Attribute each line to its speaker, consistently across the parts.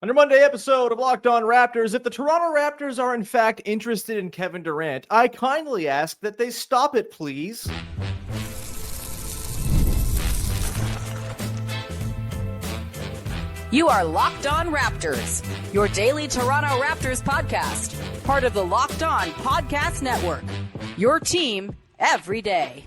Speaker 1: On your Monday episode of Locked On Raptors, if the Toronto Raptors are in fact interested in Kevin Durant, I kindly ask that they stop it, please.
Speaker 2: You are Locked On Raptors, your daily Toronto Raptors podcast, part of the Locked On Podcast Network, your team every day.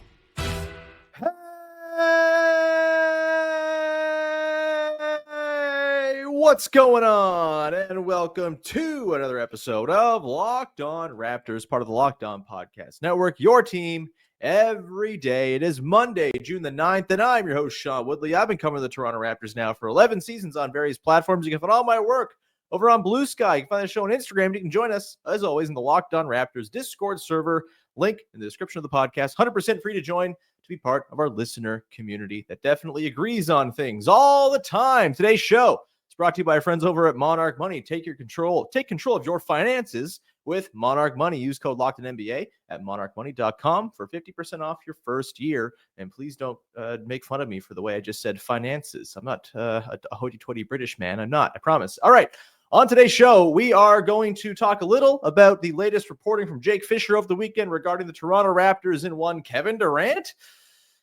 Speaker 1: What's going on? And welcome to another episode of Locked On Raptors, part of the Locked On Podcast Network, your team every day. It is Monday, June the 9th, and I'm your host, Sean Woodley. I've been covering the Toronto Raptors now for 11 seasons on various platforms. You can find all my work over on Blue Sky. You can find the show on Instagram. You can join us, as always, in the Locked On Raptors Discord server. Link in the description of the podcast. 100% free to join to be part of our listener community that definitely agrees on things all the time. Today's show is brought to you by our friends over at Monarch Money. Take control of your finances with Monarch Money. Use code LOCKEDONNBA at monarchmoney.com for 50% off your first year. And please don't make fun of me for the way I just said finances. I'm not a hoity-toity British man. I'm not, I promise. All right. On today's show, we are going to talk a little about the latest reporting from Jake Fischer over the weekend regarding the Toronto Raptors in one Kevin Durant.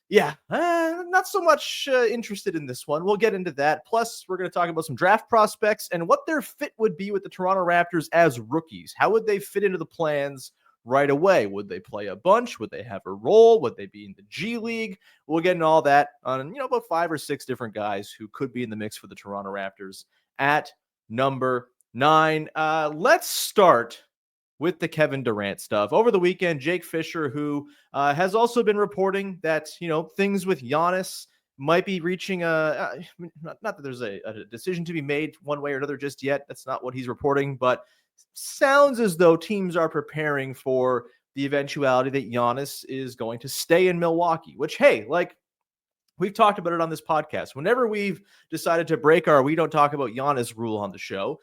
Speaker 1: Yeah, not so much interested in this one. We'll get into that. Plus, we're going to talk about some draft prospects and what their fit would be with the Toronto Raptors as rookies. How would they fit into the plans right away? Would they play a bunch? Would they have a role? Would they be in the G League? We'll get into all that on, about 5 or 6 different guys who could be in the mix for the Toronto Raptors at number 9. Let's start with the Kevin Durant stuff. Over the weekend, Jake Fischer, who has also been reporting that, things with Giannis might be reaching not that there's a decision to be made one way or another just yet. That's not what he's reporting, but sounds as though teams are preparing for the eventuality that Giannis is going to stay in Milwaukee, which, hey, we've talked about it on this podcast. Whenever we've decided to break our "we don't talk about Giannis" rule on the show,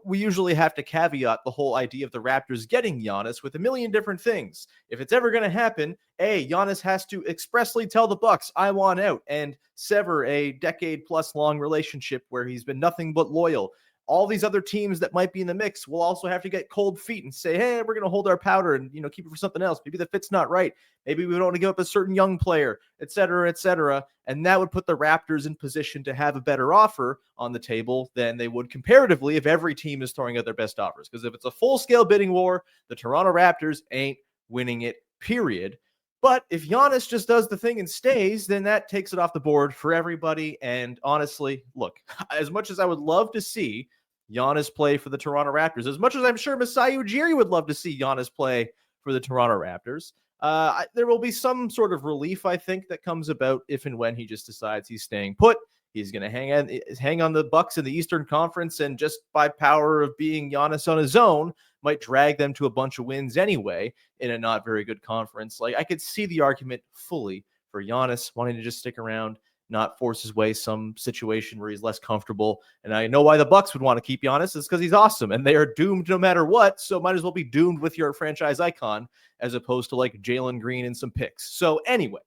Speaker 1: we usually have to caveat the whole idea of the Raptors getting Giannis with a million different things. If it's ever going to happen, Giannis has to expressly tell the Bucks, "I want out," and sever a decade-plus long relationship where he's been nothing but loyal. All these other teams that might be in the mix will also have to get cold feet and say, "Hey, we're going to hold our powder and, keep it for something else. Maybe the fit's not right. Maybe we don't want to give up a certain young player, et cetera, et cetera." And that would put the Raptors in position to have a better offer on the table than they would comparatively if every team is throwing out their best offers. Because if it's a full-scale bidding war, the Toronto Raptors ain't winning it, period. But if Giannis just does the thing and stays, then that takes it off the board for everybody. And honestly, look, as much as I would love to see Giannis play for the Toronto Raptors, as much as I'm sure Masai Ujiri would love to see Giannis play for the Toronto Raptors, there will be some sort of relief, I think, that comes about if and when he just decides he's staying put. He's going to hang on the Bucks in the Eastern Conference, and just by power of being Giannis on his own, might drag them to a bunch of wins anyway in a not very good conference. I could see the argument fully for Giannis wanting to just stick around, not force his way some situation where he's less comfortable. And I know why the Bucks would want to keep Giannis. It's because he's awesome and they are doomed no matter what. So might as well be doomed with your franchise icon as opposed to Jalen Green and some picks. So anyway,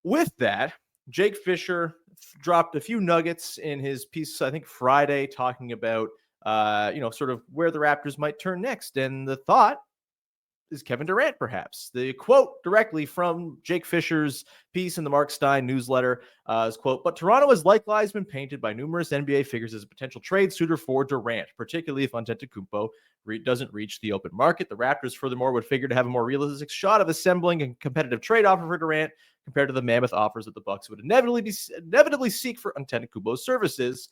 Speaker 1: with that, Jake Fischer dropped a few nuggets in his piece, I think Friday, talking about, sort of where the Raptors might turn next. And the thought is Kevin Durant, perhaps. The quote directly from Jake Fischer's piece in the Mark Stein newsletter is, quote, "But Toronto has likewise been painted by numerous NBA figures as a potential trade suitor for Durant, particularly if Antetokounmpo doesn't reach the open market. The Raptors, furthermore, would figure to have a more realistic shot of assembling a competitive trade offer for Durant compared to the mammoth offers that the Bucks would inevitably seek for Antetokounmpo's services."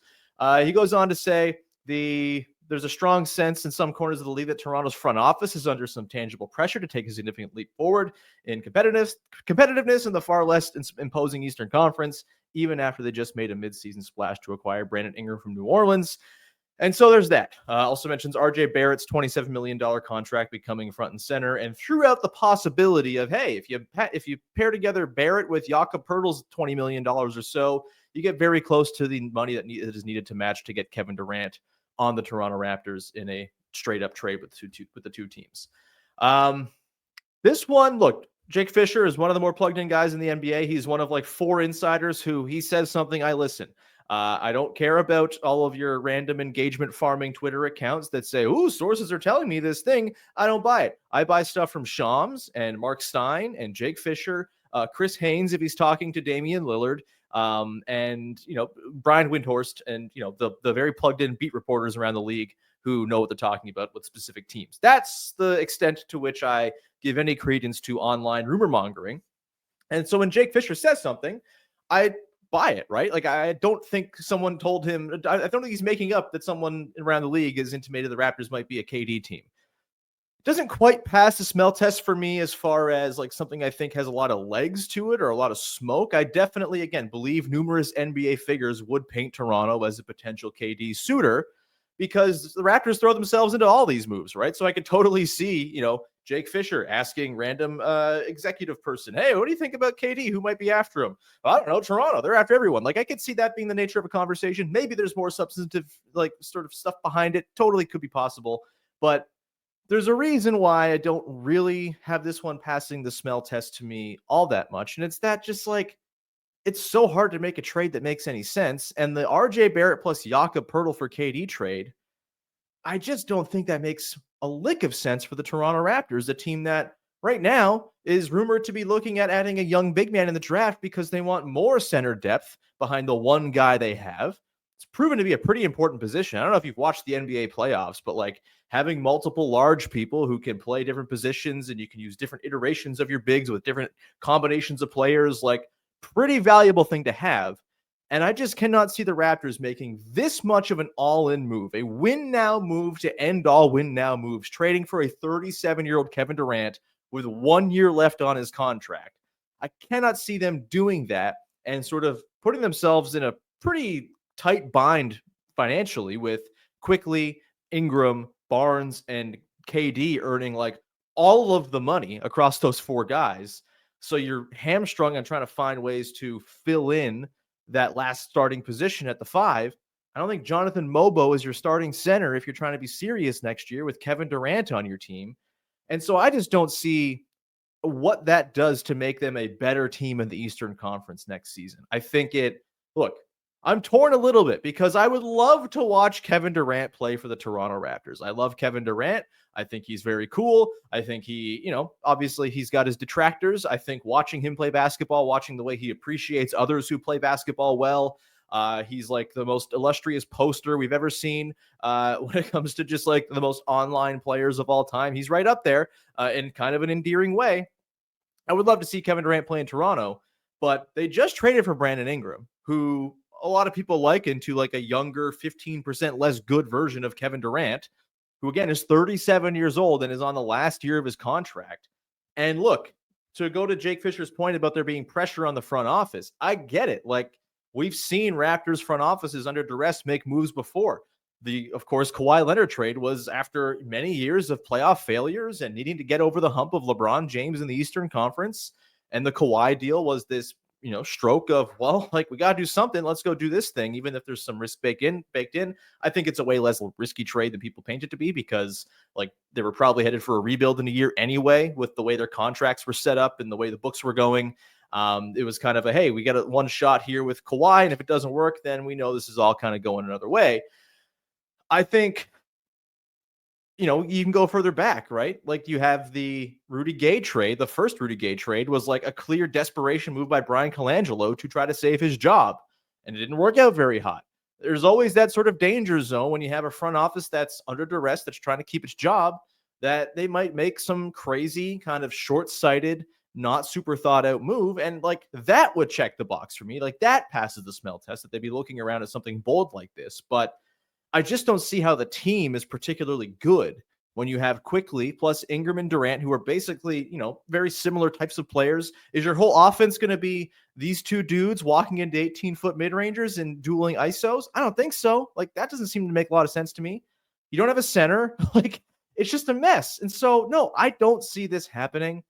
Speaker 1: He goes on to say there's a strong sense in some corners of the league that Toronto's front office is under some tangible pressure to take a significant leap forward in competitiveness in the far less imposing Eastern Conference, even after they just made a midseason splash to acquire Brandon Ingram from New Orleans. And so there's that. Also mentions RJ Barrett's $27 million contract becoming front and center, and threw out the possibility of, hey, if you pair together Barrett with Jakob Poeltl's $20 million or so, you get very close to the money that is needed to match to get Kevin Durant on the Toronto Raptors in a straight-up trade with the two teams. This one, look, Jake Fischer is one of the more plugged-in guys in the NBA. He's one of 4 insiders who he says something, I listen. I don't care about all of your random engagement farming Twitter accounts that say, "Ooh, sources are telling me this thing." I don't buy it. I buy stuff from Shams and Mark Stein and Jake Fischer, Chris Haynes if he's talking to Damian Lillard, and Brian Windhorst, and the very plugged in beat reporters around the league who know what they're talking about with specific teams. That's the extent to which I give any credence to online rumor mongering. And so when Jake Fischer says something, I buy it, right? Like, I don't think someone told him, I don't think he's making up that someone around the league has intimated the Raptors might be a KD team. It doesn't quite pass the smell test for me as far as like something I think has a lot of legs to it or a lot of smoke. I definitely, again, believe numerous NBA figures would paint Toronto as a potential KD suitor because the Raptors throw themselves into all these moves, right? So I could totally see, Jake Fischer asking random executive person, "Hey, what do you think about KD? Who might be after him?" "I don't know, Toronto. They're after everyone." Like, I could see that being the nature of a conversation. Maybe there's more substantive, like, sort of stuff behind it. Totally could be possible. But there's a reason why I don't really have this one passing the smell test to me all that much. And it's that just like, it's so hard to make a trade that makes any sense. And the RJ Barrett plus Jakob Poeltl for KD trade, I just don't think that makes a lick of sense for the Toronto Raptors, a team that right now is rumored to be looking at adding a young big man in the draft because they want more center depth behind the one guy they have. It's proven to be a pretty important position. I don't know if you've watched the NBA playoffs, but like having multiple large people who can play different positions and you can use different iterations of your bigs with different combinations of players, like pretty valuable thing to have. And I just cannot see the Raptors making this much of an all-in move, a win-now move to end all win-now moves, trading for a 37-year-old Kevin Durant with 1 year left on his contract. I cannot see them doing that and sort of putting themselves in a pretty tight bind financially with Quickly, Ingram, Barnes, and KD earning like all of the money across those four guys. So you're hamstrung on trying to find ways to fill in that last starting position at the 5. I don't think Jonathan Mobo is your starting center if you're trying to be serious next year with Kevin Durant on your team. And so I just don't see what that does to make them a better team in the Eastern Conference next season. I think I'm torn a little bit because I would love to watch Kevin Durant play for the Toronto Raptors. I love Kevin Durant. I think he's very cool. I think he, obviously he's got his detractors. I think watching him play basketball, watching the way he appreciates others who play basketball well, he's like the most illustrious poster we've ever seen when it comes to just like the most online players of all time. He's right up there in kind of an endearing way. I would love to see Kevin Durant play in Toronto, but they just traded for Brandon Ingram, who a lot of people liken to like a younger, 15% less good version of Kevin Durant, who again is 37 years old and is on the last year of his contract. And look, to go to Jake Fischer's point about there being pressure on the front office, I get it. Like, we've seen Raptors front offices under duress make moves before. Of course, Kawhi Leonard trade was after many years of playoff failures and needing to get over the hump of LeBron James in the Eastern Conference. And the Kawhi deal was this stroke of, well, like, we got to do something. Let's go do this thing, even if there's some risk baked in. I think it's a way less risky trade than people paint it to be because, like, they were probably headed for a rebuild in a year anyway with the way their contracts were set up and the way the books were going. It was kind of a, hey, we got a one shot here with Kawhi, and if it doesn't work, then we know this is all kind of going another way. I think you can go further back, right? Like, you have the Rudy Gay trade. The first Rudy Gay trade was like a clear desperation move by Brian Colangelo to try to save his job, and it didn't work out very hot. There's always that sort of danger zone when you have a front office that's under duress, that's trying to keep its job, that they might make some crazy kind of short-sighted, not super thought out move. And like, that would check the box for me. Like, that passes the smell test, that they'd be looking around at something bold like this. But I just don't see how the team is particularly good when you have Quickly plus Ingram and Durant, who are basically, very similar types of players. Is your whole offense going to be these two dudes walking into 18-foot mid-rangers and dueling ISOs? I don't think so. Like, that doesn't seem to make a lot of sense to me. You don't have a center. Like, it's just a mess. And so, no, I don't see this happening.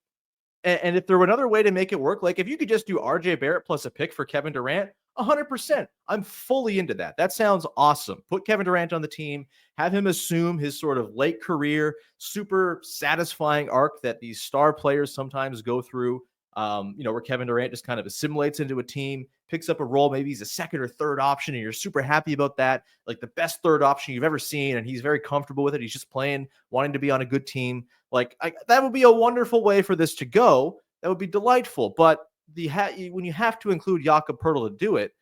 Speaker 1: And if there were another way to make it work, like if you could just do RJ Barrett plus a pick for Kevin Durant, 100%. I'm fully into that. That sounds awesome. Put Kevin Durant on the team, have him assume his sort of late career, super satisfying arc that these star players sometimes go through. where Kevin Durant just kind of assimilates into a team, picks up a role. Maybe he's a second or third option, and you're super happy about that. Like the best third option you've ever seen, and he's very comfortable with it. He's just playing, wanting to be on a good team. That would be a wonderful way for this to go. That would be delightful. But when you have to include Jakob Poeltl to do it,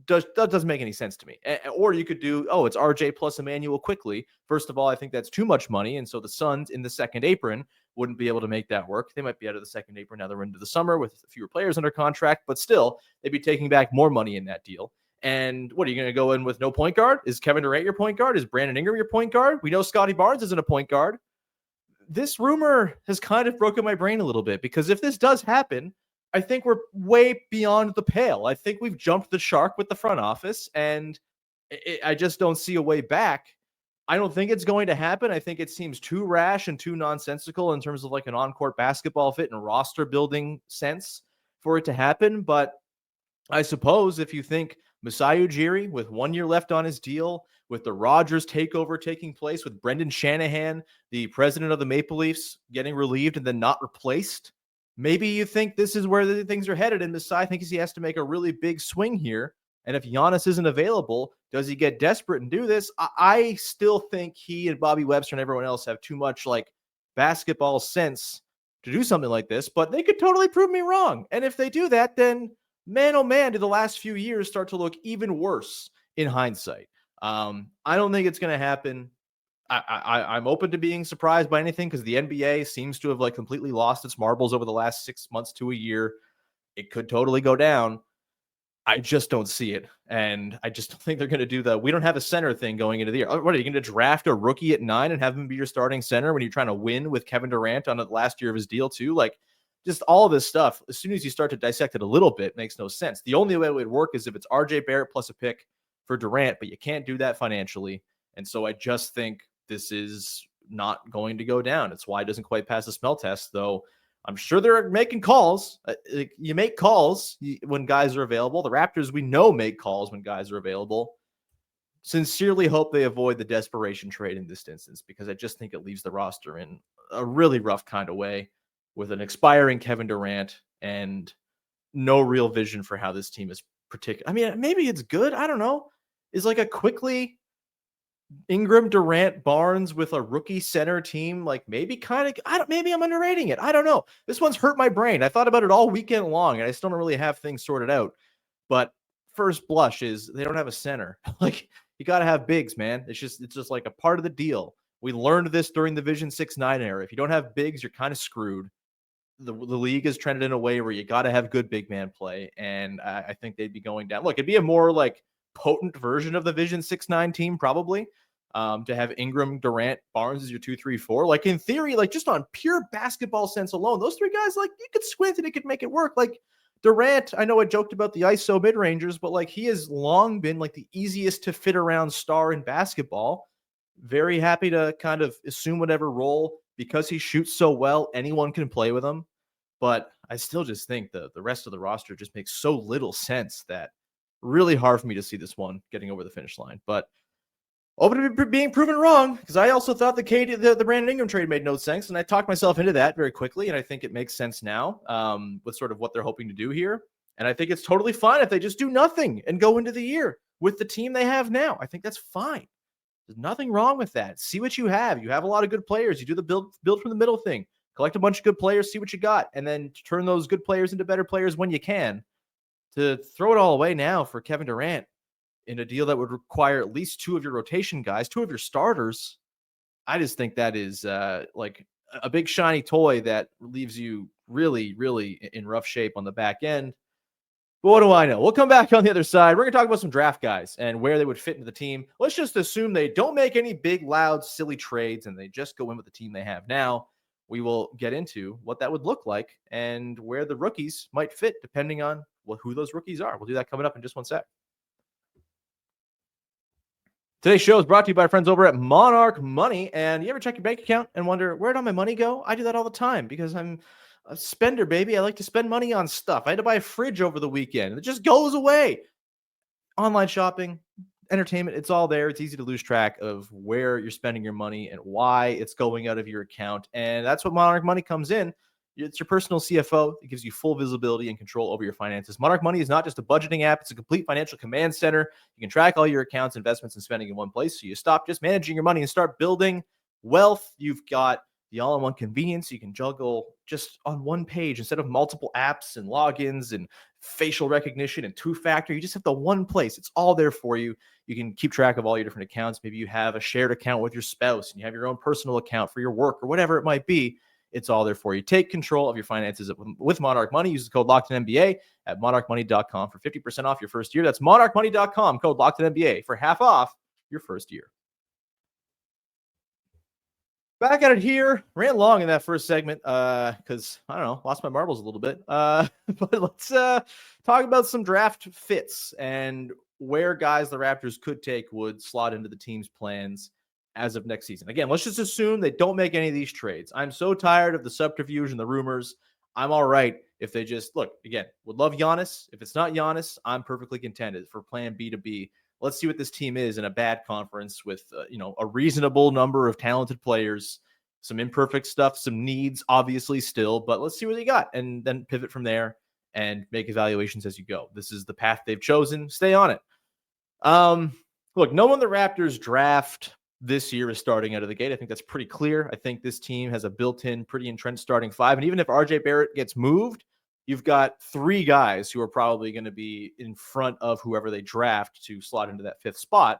Speaker 1: that doesn't make any sense to me. Or you could do, it's RJ plus Emmanuel quickly. First of all, I think that's too much money. And so the Suns in the second apron wouldn't be able to make that work. They might be out of the second apron now they're into the summer with fewer players under contract, but still they'd be taking back more money in that deal. And what are you going to go in with no point guard? Is Kevin Durant your point guard? Is Brandon Ingram your point guard? We know Scotty Barnes isn't a point guard. This rumor has kind of broken my brain a little bit, because if this does happen, I think we're way beyond the pale. I think we've jumped the shark with the front office, and I just don't see a way back. I don't think it's going to happen. I think it seems too rash and too nonsensical in terms of like an on-court basketball fit and roster building sense for it to happen. But I suppose if you think Masai Ujiri, with 1 year left on his deal, with the Rodgers takeover taking place, with Brendan Shanahan, the president of the Maple Leafs, getting relieved and then not replaced, maybe you think this is where the things are headed, and Masai thinks he has to make a really big swing here. And if Giannis isn't available, does he get desperate and do this? I still think he and Bobby Webster and everyone else have too much like basketball sense to do something like this, but they could totally prove me wrong. And if they do that, then man, oh man, do the last few years start to look even worse in hindsight. I don't think it's going to happen. I'm open to being surprised by anything, because the NBA seems to have like completely lost its marbles over the last 6 months to a year. It could totally go down. I just don't see it. And I just don't think they're going to do we don't have a center thing going into the year. What are you going to draft a rookie at 9 and have him be your starting center when you're trying to win with Kevin Durant on the last year of his deal too? Like, just all of this stuff, as soon as you start to dissect it a little bit, makes no sense. The only way it would work is if it's RJ Barrett plus a pick for Durant, but you can't do that financially. And so I just think this is not going to go down. It's why it doesn't quite pass the smell test, though. I'm sure they're making calls. You make calls when guys are available. The Raptors, we know, make calls when guys are available. Sincerely hope they avoid the desperation trade in this instance, because I just think it leaves the roster in a really rough kind of way, with an expiring Kevin Durant and no real vision for how this team is particular. I mean, maybe it's good. I don't know. Is like a quickly Ingram, Durant, Barnes with a rookie center team, like maybe maybe I'm underrating it. I don't know. This one's hurt my brain. I thought about it all weekend long, and I still don't really have things sorted out. But first blush is they don't have a center. Like, you got to have bigs, man. It's just like a part of the deal. We learned this during the Vision 6-9 era. If you don't have bigs, you're kind of screwed. The league is trended in a way where you got to have good big man play, and I think they'd be going down. Look, it'd be a more like potent version of the Vision 6-9 team, probably, to have Ingram, Durant, Barnes as your 2-3-4. Like, in theory, like just on pure basketball sense alone, those three guys, like, you could squint and it could make it work. Like, Durant, I know I joked about the ISO mid-rangers, but like, he has long been like the easiest to fit around star in basketball. Very happy to kind of assume whatever role, because he shoots so well, anyone can play with him. But I still just think the rest of the roster just makes so little sense that really hard for me to see this one getting over the finish line. But open to being proven wrong, because I also thought the Brandon Ingram trade made no sense, and I talked myself into that very quickly, and I think it makes sense now with sort of what they're hoping to do here. And I think it's totally fine if they just do nothing and go into the year with the team they have now. I think that's fine. There's nothing wrong with that. See what you have. You have a lot of good players. You do the build from the middle thing. Collect a bunch of good players, see what you got, and then turn those good players into better players when you can. To throw it all away now for Kevin Durant in a deal that would require at least 2 of your rotation guys, 2 of your starters, I just think that is like a big shiny toy that leaves you really, really in rough shape on the back end. But what do I know? We'll come back on the other side. We're going to talk about some draft guys and where they would fit into the team. Let's just assume they don't make any big, loud, silly trades and they just go in with the team they have now. We will get into what that would look like and where the rookies might fit depending on who those rookies are. We'll do that coming up in just one sec. Today's show is brought to you by our friends over at Monarch Money. And you ever check your bank account and wonder, where'd all my money go? I do that all the time because I'm a spender, baby. I like to spend money on stuff. I had to buy a fridge over the weekend. It just goes away. Online shopping, entertainment, it's all there. It's easy to lose track of where you're spending your money and why it's going out of your account. And that's what Monarch Money comes in. It's your personal CFO. It gives you full visibility and control over your finances. Monarch Money is not just a budgeting app. It's a complete financial command center. You can track all your accounts, investments, and spending in one place. So you stop just managing your money and start building wealth. You've got the all-in-one convenience. You can juggle just on one page instead of multiple apps and logins and facial recognition and two-factor. You just have the one place. It's all there for you. You can keep track of all your different accounts. Maybe you have a shared account with your spouse and you have your own personal account for your work or whatever it might be. It's all there for you. Take control of your finances with Monarch Money. Use the code LOCKEDONNBA at monarchmoney.com for 50% off your first year. That's monarchmoney.com, code LOCKEDONNBA for half off your first year. Back at it here. Ran long in that first segment because, I don't know, lost my marbles a little bit. But let's talk about some draft fits and where guys the Raptors could take would slot into the team's plans as of next season. Again, let's just assume they don't make any of these trades. I'm so tired of the subterfuge and the rumors. I'm all right if they just look again. Would love Giannis. If it's not Giannis, I'm perfectly contented for plan B to B. Let's see what this team is in a bad conference with a reasonable number of talented players, some imperfect stuff, some needs obviously still, but let's see what they got and then pivot from there and make evaluations as you go. This is the path they've chosen. Stay on it. Look, no one the Raptors draft this year is starting out of the gate. I think that's pretty clear. I think this team has a built-in, pretty entrenched starting five. And even if RJ Barrett gets moved, you've got three guys who are probably going to be in front of whoever they draft to slot into that fifth spot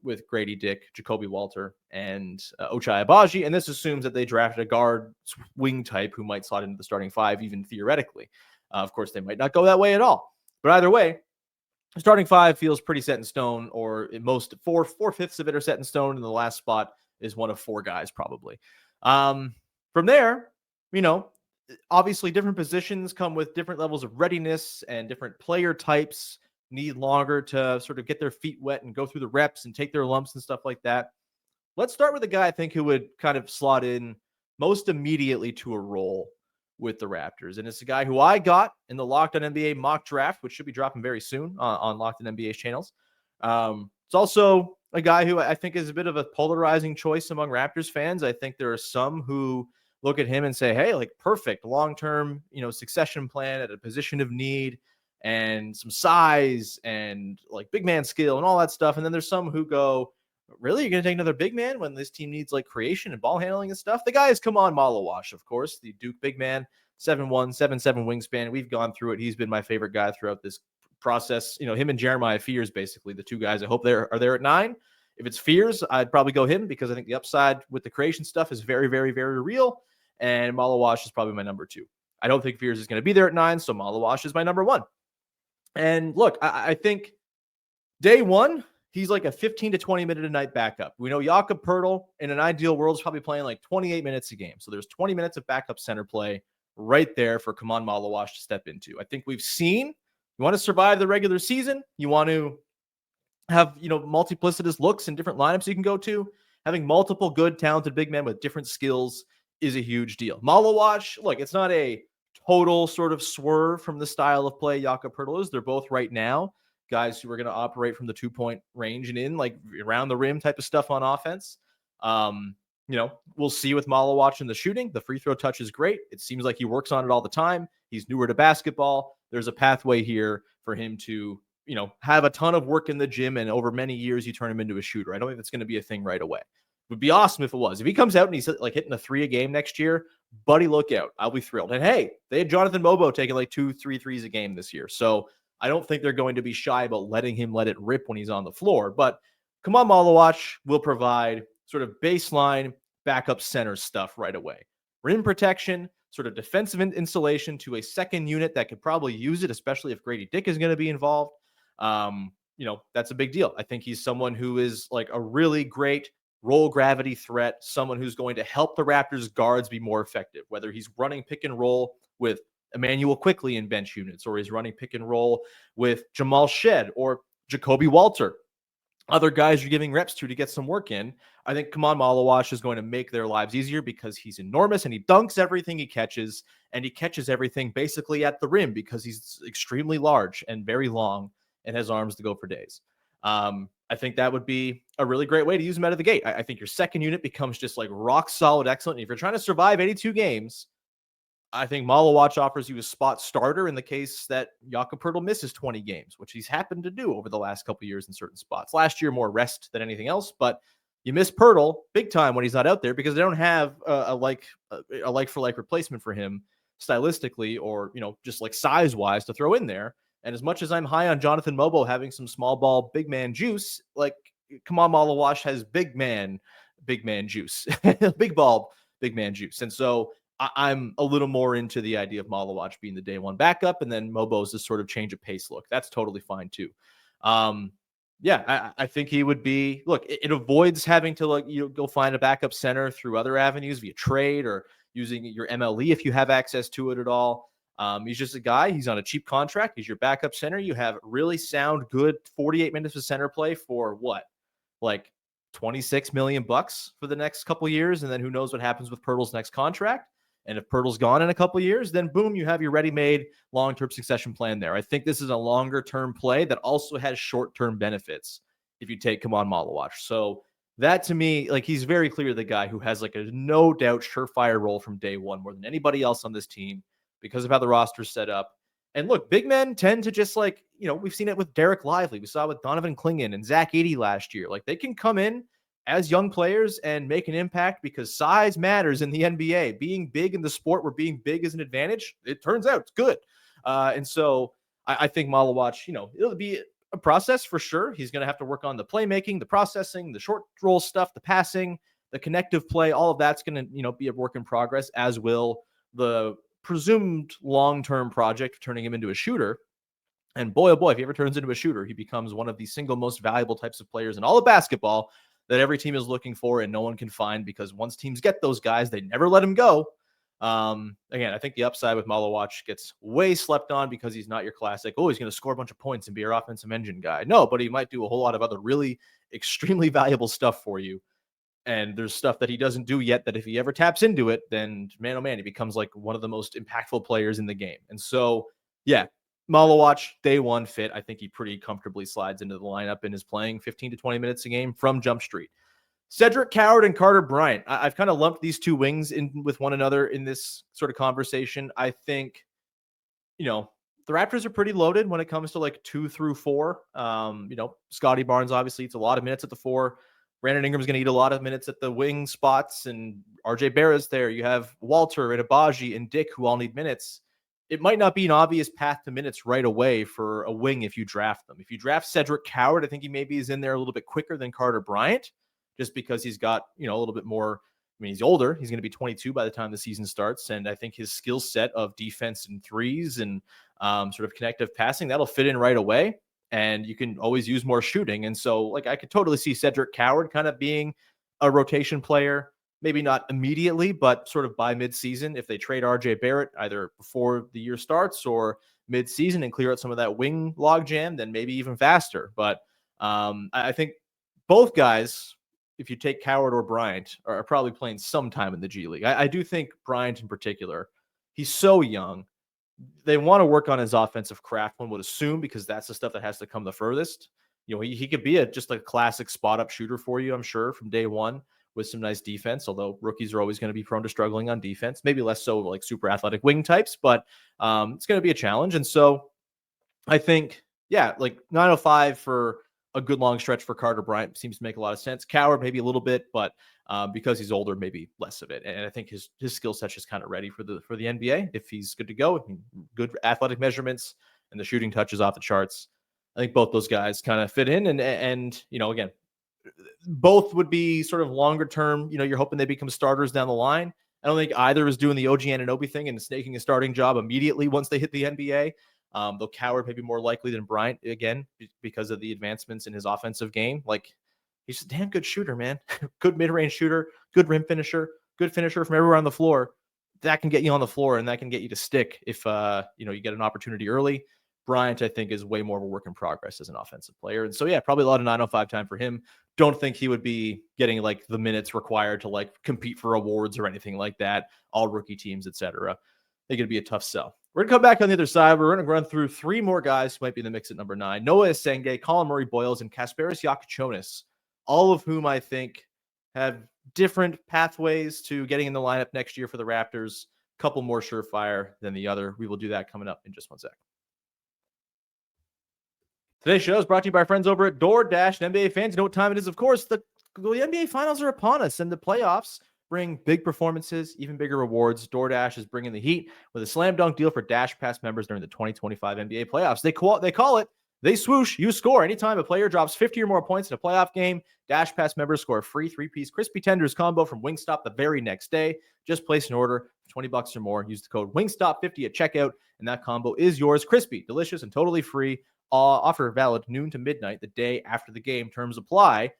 Speaker 1: with Grady Dick, Jacoby Walter, and Ochai Agbaji. And this assumes that they drafted a guard wing type who might slot into the starting five, even theoretically. Of course, they might not go that way at all. But either way, starting five feels pretty set in stone, or at most four-fifths of it are set in stone, and the last spot is one of four guys probably. From there, obviously different positions come with different levels of readiness, and different player types need longer to sort of get their feet wet and go through the reps and take their lumps and stuff like that. Let's start with a guy I think who would kind of slot in most immediately to a role with the Raptors. And it's a guy who I got in the Locked On NBA mock draft, which should be dropping very soon on Locked On NBA's channels. It's also a guy who I think is a bit of a polarizing choice among Raptors fans. I think there are some who look at him and say, hey, like perfect long-term, succession plan at a position of need and some size and like big man skill and all that stuff. And then there's some who go, really? You're going to take another big man when this team needs like creation and ball handling and stuff? The guy is Khaman Maluach, of course, the Duke big man, 7'1", 7'7" wingspan. We've gone through it. He's been my favorite guy throughout this process. Him and Jeremiah Fears, basically the two guys I hope are there at 9. If it's Fears, I'd probably go him because I think the upside with the creation stuff is very, very, very real. And Maluach is probably my number 2. I don't think Fears is going to be there at 9, so Maluach is my number 1. And look, I think day one, he's like a 15 to 20 minute a night backup. We know Jakob Poeltl in an ideal world is probably playing like 28 minutes a game. So there's 20 minutes of backup center play right there for Khaman Maluach to step into. I think we've seen, you want to survive the regular season. You want to have, multiplicitous looks and different lineups you can go to. Having multiple good, talented big men with different skills is a huge deal. Maluach, look, it's not a total sort of swerve from the style of play Jakob Poeltl is. They're both right now guys who are going to operate from the 2-point range and in like around the rim type of stuff on offense. We'll see with Maluach in the shooting. The free throw touch is great. It seems like he works on it all the time. He's newer to basketball. There's a pathway here for him to, have a ton of work in the gym, and over many years, you turn him into a shooter. I don't think that's going to be a thing right away. It would be awesome if it was. If he comes out and he's like hitting a 3 a game next year, buddy, look out. I'll be thrilled. And hey, they had Jonathan Mobo taking like 2-3 threes a game this year. So I don't think they're going to be shy about letting him let it rip when he's on the floor. But Khaman Maluach will provide sort of baseline backup center stuff right away. Rim protection, sort of defensive installation to a second unit that could probably use it, especially if Grady Dick is going to be involved. That's a big deal. I think he's someone who is like a really great roll gravity threat, someone who's going to help the Raptors guards be more effective, whether he's running pick and roll with Emmanuel Quickly in bench units, or he's running pick and roll with Jamal Shed or Jacoby Walter, other guys you're giving reps to get some work in. I think Khaman Maluach is going to make their lives easier because he's enormous and he dunks everything he catches, and he catches everything basically at the rim because he's extremely large and very long and has arms to go for days. I think that would be a really great way to use him out of the gate. I think your second unit becomes just like rock solid excellent. And if you're trying to survive 82 games, I think Maluach offers you a spot starter in the case that Jakob misses 20 games, which he's happened to do over the last couple of years in certain spots. Last year, more rest than anything else, but you miss Poeltl big time when he's not out there because they don't have a like for like replacement for him stylistically or, just like size wise to throw in there. And as much as I'm high on Jonathan Mobo having some small ball, big man juice, like Khaman Maluach has big man juice, big ball, big man juice. And so I'm a little more into the idea of Maluach being the day one backup, and then Mobo's this sort of change of pace look. That's totally fine too. I think he would be. Look, it avoids having to go find a backup center through other avenues via trade or using your MLE if you have access to it at all. He's just a guy. He's on a cheap contract. He's your backup center. You have really sound, good 48 minutes of center play for what, like $26 million for the next couple of years, and then who knows what happens with Poeltl's next contract. And if Poeltl's gone in a couple of years, then boom, you have your ready-made long-term succession plan there. I think this is a longer-term play that also has short-term benefits if you take Khaman Maluach. So that to me, he's very clear the guy who has a no doubt surefire role from day one more than anybody else on this team because of how the roster's set up. And look, big men tend to just we've seen it with Derek Lively. We saw it with Donovan Clingan and Zach Edey last year. They can come in as young players and make an impact because size matters in the NBA. Being big in the sport where being big is an advantage, it turns out it's good. And so I think Maluach, it'll be a process for sure. He's going to have to work on the playmaking, the processing, the short roll stuff, the passing, the connective play. All of that's going to, be a work in progress, as will the presumed long-term project of turning him into a shooter. And boy, oh boy, if he ever turns into a shooter, he becomes one of the single most valuable types of players in all of basketball that every team is looking for and no one can find, because once teams get those guys, they never let him go. Again, I think the upside with Maluach gets way slept on because he's not your classic, he's going to score a bunch of points and be your offensive engine guy. No, but he might do a whole lot of other really extremely valuable stuff for you. And there's stuff that he doesn't do yet that if he ever taps into it, then man, oh man, he becomes one of the most impactful players in the game. And so, yeah, Maluach, day one fit. I think he pretty comfortably slides into the lineup and is playing 15 to 20 minutes a game from Jump Street. Cedric Coward and Carter Bryant. I've kind of lumped these two wings in with one another in this sort of conversation. I think, the Raptors are pretty loaded when it comes to 2 through 4. Scotty Barnes obviously eats a lot of minutes at the 4. Brandon Ingram's going to eat a lot of minutes at the wing spots, and RJ Barrett's there. You have Walter and Abaji and Dick who all need minutes. It might not be an obvious path to minutes right away for a wing if you draft them. If you draft Cedric Coward, I think he maybe is in there a little bit quicker than Carter Bryant, just because he's got, a little bit more. He's older. He's going to be 22 by the time the season starts. And I think his skill set of defense and threes and sort of connective passing, that'll fit in right away. And you can always use more shooting. And so, I could totally see Cedric Coward kind of being a rotation player, maybe not immediately, but sort of by midseason. If they trade RJ Barrett either before the year starts or midseason and clear out some of that wing logjam, then maybe even faster. But I think both guys, if you take Coward or Bryant, are probably playing some time in the G League. I do think Bryant in particular, he's so young. They want to work on his offensive craft, one would assume, because that's the stuff that has to come the furthest. He could be just a classic spot up shooter for you, I'm sure, from day one with some nice defense, although rookies are always going to be prone to struggling on defense, maybe less so super athletic wing types, but it's going to be a challenge. And so I think, 905 for a good long stretch for Carter Bryant seems to make a lot of sense. Coward, maybe a little bit, but because he's older, maybe less of it. And I think his skill set's just kind of ready for the NBA. If he's good to go, good athletic measurements and the shooting touch is off the charts, I think both those guys kind of fit in. And again, both would be sort of longer term. You're hoping they become starters down the line. I don't think either is doing the OG Anunoby thing and snaking a starting job immediately once they hit the NBA. Though Coward may be more likely than Bryant, again, because of the advancements in his offensive game. He's a damn good shooter, man. Good mid-range shooter, good rim finisher, good finisher from everywhere on the floor. That can get you on the floor, and that can get you to stick if you get an opportunity early. Bryant, I think, is way more of a work in progress as an offensive player. And so, yeah, probably a lot of 905 time for him. Don't think he would be getting the minutes required to compete for awards or anything like that, all rookie teams, etc. I think it'd be a tough sell. We're going to come back on the other side. We're going to run through 3 more guys who might be in the mix at number 9. Noah Essengue, Collin Murray-Boyles, and Kasparas Jakucionis, all of whom I think have different pathways to getting in the lineup next year for the Raptors. couple more surefire than the other. We will do that coming up in just one sec. Today's show is brought to you by our friends over at DoorDash. And NBA fans, you know what time it is? Of course, the NBA Finals are upon us, and the playoffs bring big performances, even bigger rewards. DoorDash is bringing the heat with a slam dunk deal for Dash Pass members during the 2025 NBA playoffs. They call it, they swoosh, you score. Anytime a player drops 50 or more points in a playoff game, Dash Pass members score a free 3-piece crispy tenders combo from Wingstop the very next day. Just place an order for $20 or more. Use the code Wingstop50 at checkout, and that combo is yours. Crispy, delicious, and totally free. Offer valid noon to midnight the day after the game. Terms apply.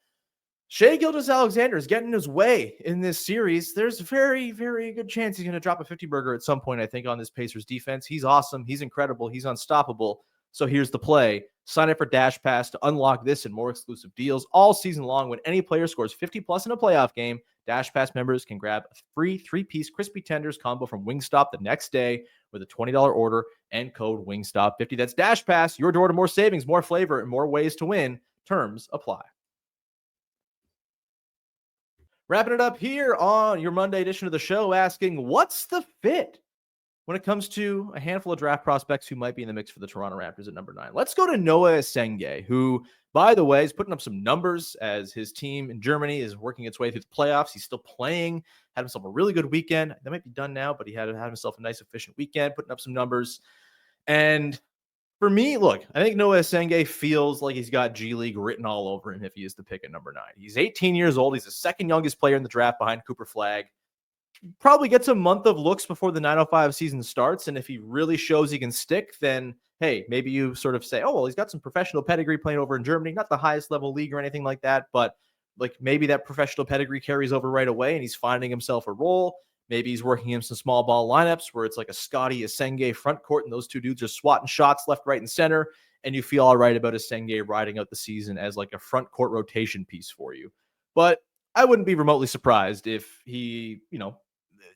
Speaker 1: Shai Gilgeous-Alexander is getting his way in this series. There's a very, very good chance he's going to drop a 50 burger at some point, I think, on this Pacers defense. He's awesome. He's incredible. He's unstoppable. So here's the play. Sign up for Dash Pass to unlock this and more exclusive deals all season long. When any player scores 50+ in a playoff game, Dash Pass members can grab a free 3-piece crispy tenders combo from Wingstop the next day with a $20 order and code Wingstop50. That's Dash Pass, your door to more savings, more flavor, and more ways to win. Terms apply. Wrapping it up here on your Monday edition of the show, asking what's the fit when it comes to a handful of draft prospects who might be in the mix for the Toronto Raptors at number 9. Let's go to Noah Essengue, who, by the way, is putting up some numbers as his team in Germany is working its way through the playoffs. He's still playing, had himself a really good weekend. That might be done now, but he had himself a nice, efficient weekend, putting up some numbers. And for me, look, I think Noah Essengue feels like he's got G League written all over him if he is the pick at number 9. He's 18 years old. He's the second youngest player in the draft behind Cooper Flagg. Probably gets a month of looks before the 905 season starts. And if he really shows he can stick, then, hey, maybe you sort of say, oh, well, he's got some professional pedigree playing over in Germany, not the highest level league or anything like that, but like maybe that professional pedigree carries over right away and he's finding himself a role. Maybe he's working in some small ball lineups where it's like a Scotty Essengue front court and those two dudes are swatting shots left, right, and center. And you feel all right about Essengue riding out the season as like a front court rotation piece for you. But I wouldn't be remotely surprised if he,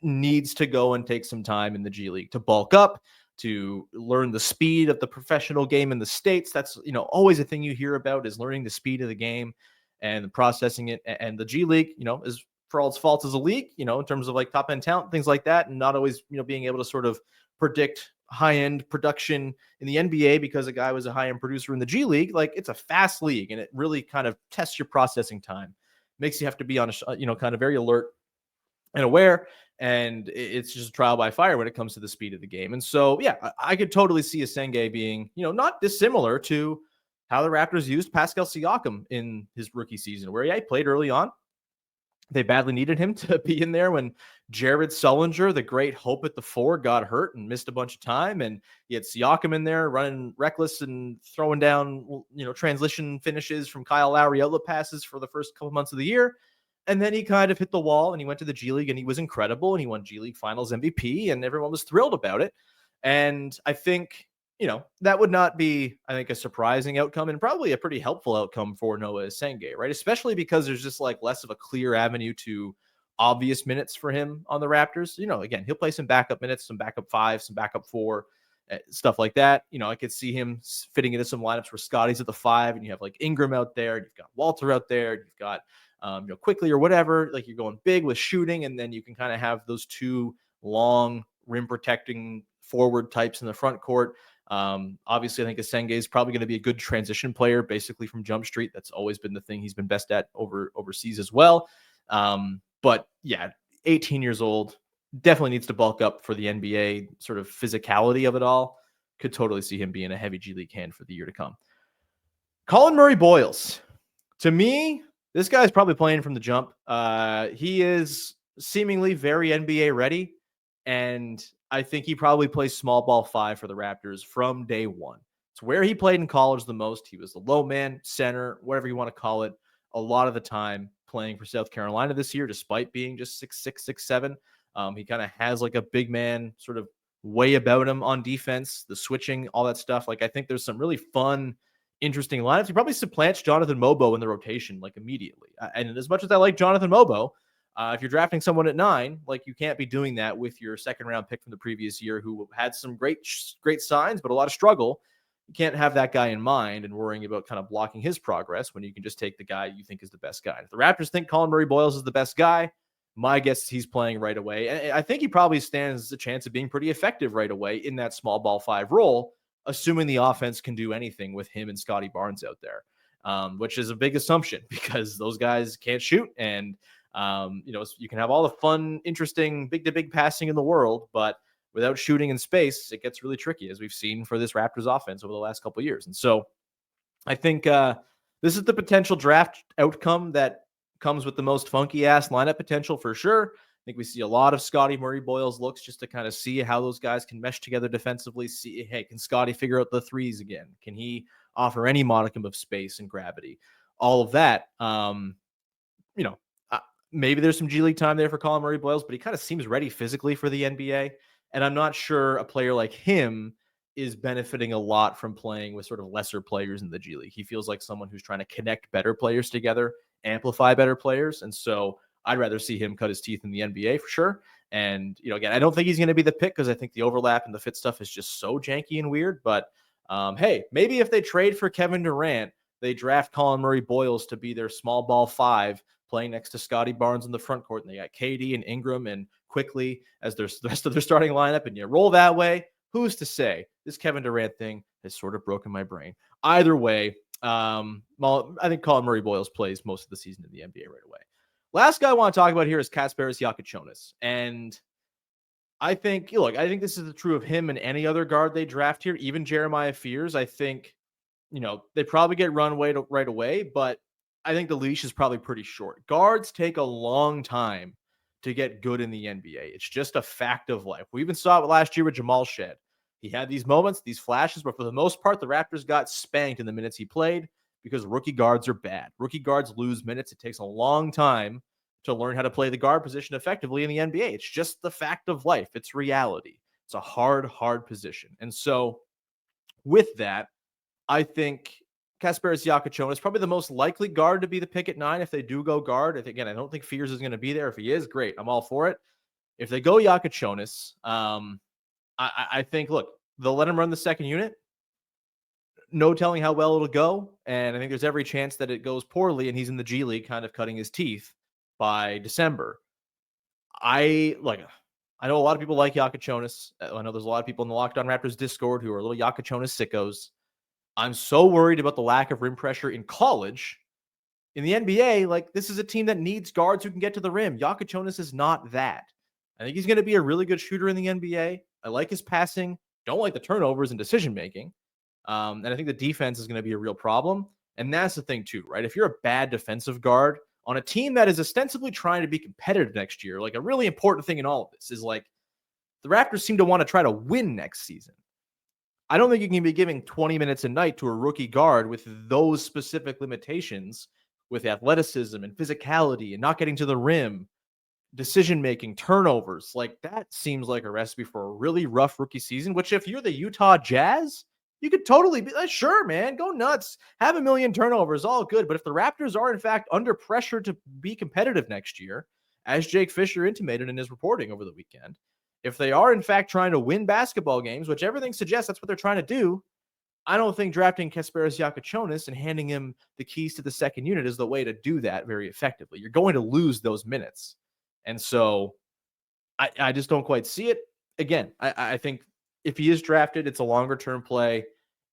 Speaker 1: needs to go and take some time in the G League to bulk up, to learn the speed of the professional game in the States. That's, always a thing you hear about is learning the speed of the game and processing it. And the G League, is for all its faults as a league, in terms of like top end talent, things like that, and not always, being able to sort of predict high end production in the NBA because a guy was a high end producer in the G League. Like it's a fast league and it really kind of tests your processing time, makes you have to be on kind of very alert and aware. And it's just trial by fire when it comes to the speed of the game. And so, yeah, I could totally see Essengue being, not dissimilar to how the Raptors used Pascal Siakam in his rookie season, where he played early on. They badly needed him to be in there when Jared Sullinger, the great hope at the 4, got hurt and missed a bunch of time. And you had Siakam in there running reckless and throwing down, transition finishes from Kyle Lowry outlet passes for the first couple months of the year. And then he kind of hit the wall and he went to the G League and he was incredible and he won G League Finals MVP and everyone was thrilled about it. And I think, that would not be, a surprising outcome and probably a pretty helpful outcome for Noah Essengue, right? Especially because there's just like less of a clear avenue to obvious minutes for him on the Raptors. Again, he'll play some backup minutes, some backup 5, some backup 4, stuff like that. I could see him fitting into some lineups where Scotty's at the 5 and you have like Ingram out there, and you've got Walter out there, and you've got quickly or whatever, like you're going big with shooting, and then you can kind of have those two long rim protecting forward types in the front court. Obviously, I think Essengue is probably going to be a good transition player, basically from Jump Street. That's always been the thing he's been best at overseas as well. But yeah, 18 years old, definitely needs to bulk up for the NBA sort of physicality of it all. Could totally see him being a heavy G League hand for the year to come. Collin Murray-Boyles, to me, this guy's probably playing from the jump. He is seemingly very NBA ready, and I think he probably plays small ball 5 for the Raptors from day one. It's where he played in college the most. He was the low man, center, whatever you want to call it, a lot of the time playing for South Carolina this year, despite being just 6'6", 6'7". He kind of has like a big man sort of way about him on defense, the switching, all that stuff. Like I think there's some really fun, interesting lineups. He probably supplants Jonathan Mobo in the rotation like immediately. And as much as I like Jonathan Mobo, if you're drafting someone at 9, like you can't be doing that with your second round pick from the previous year who had some great signs, but a lot of struggle. You can't have that guy in mind and worrying about kind of blocking his progress when you can just take the guy you think is the best guy. If the Raptors think Collin Murray-Boyles is the best guy, My guess is he's playing right away. And I think he probably stands a chance of being pretty effective right away in that small ball 5 role, assuming the offense can do anything with him and Scotty Barnes out there, which is a big assumption because those guys can't shoot. And, you can have all the fun, interesting, big-to-big passing in the world, but without shooting in space, it gets really tricky, as we've seen for this Raptors offense over the last couple of years. And so I think this is the potential draft outcome that comes with the most funky-ass lineup potential for sure. I think we see a lot of Scotty Murray-Boyles looks just to kind of see how those guys can mesh together defensively. See, hey, can Scotty figure out the threes again? Can he offer any modicum of space and gravity? All of that, maybe there's some G League time there for Collin Murray-Boyles, but he kind of seems ready physically for the NBA. And I'm not sure a player like him is benefiting a lot from playing with sort of lesser players in the G League. He feels like someone who's trying to connect better players together, amplify better players. And so I'd rather see him cut his teeth in the NBA for sure. And, again, I don't think he's going to be the pick because I think the overlap and the fit stuff is just so janky and weird. But hey, maybe if they trade for Kevin Durant, they draft Collin Murray-Boyles to be their small ball 5 playing next to Scotty Barnes in the front court. And they got KD and Ingram and Quickly as the rest of their starting lineup. And you roll that way. Who's to say? This Kevin Durant thing has sort of broken my brain. Either way, I think Collin Murray-Boyles plays most of the season in the NBA right away. Last guy I want to talk about here is Kasparas Jakucionis. And I think this is true of him and any other guard they draft here, even Jeremiah Fears. I think, they probably get runway right away, but I think the leash is probably pretty short. Guards take a long time to get good in the NBA. It's just a fact of life. We even saw it last year with Jamal Shed. He had these moments, these flashes, but for the most part, the Raptors got spanked in the minutes he played because rookie guards are bad. Rookie guards lose minutes. It takes a long time to learn how to play the guard position effectively in the NBA. It's just the fact of life. It's reality. It's a hard position. And so with that, I think Kasparas Jakucionis is probably the most likely guard to be the pick at 9 if they do go guard. I don't think Fears is going to be there. If he is, great. I'm all for it. If they go Jakucionis, I think, look, they'll let him run the second unit. No telling how well it'll go. And I think there's every chance that it goes poorly and he's in the G League kind of cutting his teeth by December. I know a lot of people like Jakucionis. I know there's a lot of people in the Locked On Raptors Discord who are little Jakucionis sickos. I'm so worried about the lack of rim pressure in college. In the NBA, this is a team that needs guards who can get to the rim. Jakucionis is not that. I think he's going to be a really good shooter in the NBA. I like his passing. Don't like the turnovers and decision-making. And I think the defense is going to be a real problem. And that's the thing too, right? If you're a bad defensive guard on a team that is ostensibly trying to be competitive next year, a really important thing in all of this is the Raptors seem to want to try to win next season. I don't think you can be giving 20 minutes a night to a rookie guard with those specific limitations with athleticism and physicality and not getting to the rim, decision-making, turnovers. That seems like a recipe for a really rough rookie season, which if you're the Utah Jazz, you could totally be like, sure, man, go nuts. Have a million turnovers, all good. But if the Raptors are, in fact, under pressure to be competitive next year, as Jake Fischer intimated in his reporting over the weekend, if they are, in fact, trying to win basketball games, which everything suggests that's what they're trying to do, I don't think drafting Kasparas Jakucionis and handing him the keys to the second unit is the way to do that very effectively. You're going to lose those minutes. And so I just don't quite see it. Again, I think if he is drafted, it's a longer-term play,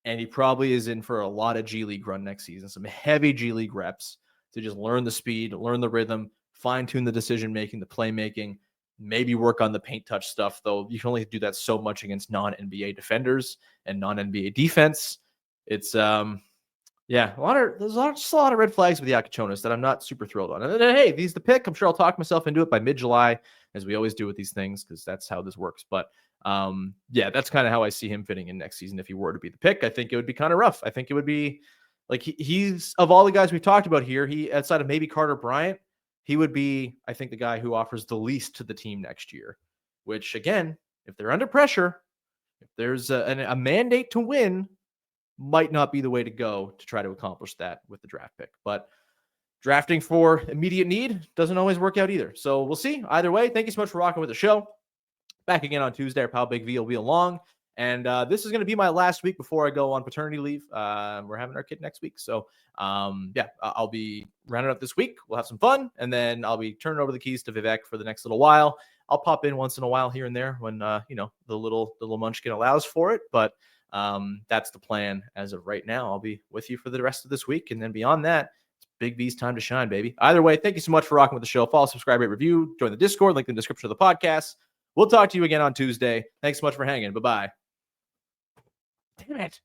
Speaker 1: and he probably is in for a lot of G League run next season, some heavy G League reps to just learn the speed, learn the rhythm, fine-tune the decision-making, the playmaking, maybe work on the paint touch stuff, though you can only do that so much against non-NBA defenders and non-NBA defense. It's, there's a lot of red flags with Jakucionis that I'm not super thrilled on. And then, hey, he's the pick. I'm sure I'll talk myself into it by mid-July, as we always do with these things, because that's how this works. But that's kind of how I see him fitting in next season. If he were to be the pick, I think it would be kind of rough. I think it would be he's of all the guys we've talked about here, he outside of maybe Carter Bryant, he would be, I think, the guy who offers the least to the team next year, which, again, if they're under pressure, if there's a mandate to win, might not be the way to go to try to accomplish that with the draft pick. But drafting for immediate need doesn't always work out either. So we'll see. Either way, thank you so much for rocking with the show. Back again on Tuesday. Our pal Big V will be along And this is going to be my last week before I go on paternity leave. We're having our kid next week. So, I'll be rounding up this week. We'll have some fun. And then I'll be turning over the keys to Vivek for the next little while. I'll pop in once in a while here and there when, the little munchkin allows for it. But that's the plan as of right now. I'll be with you for the rest of this week. And then beyond that, it's Big V's time to shine, baby. Either way, thank you so much for rocking with the show. Follow, subscribe, rate, review, join the Discord, link in the description of the podcast. We'll talk to you again on Tuesday. Thanks so much for hanging. Bye-bye. Damn it.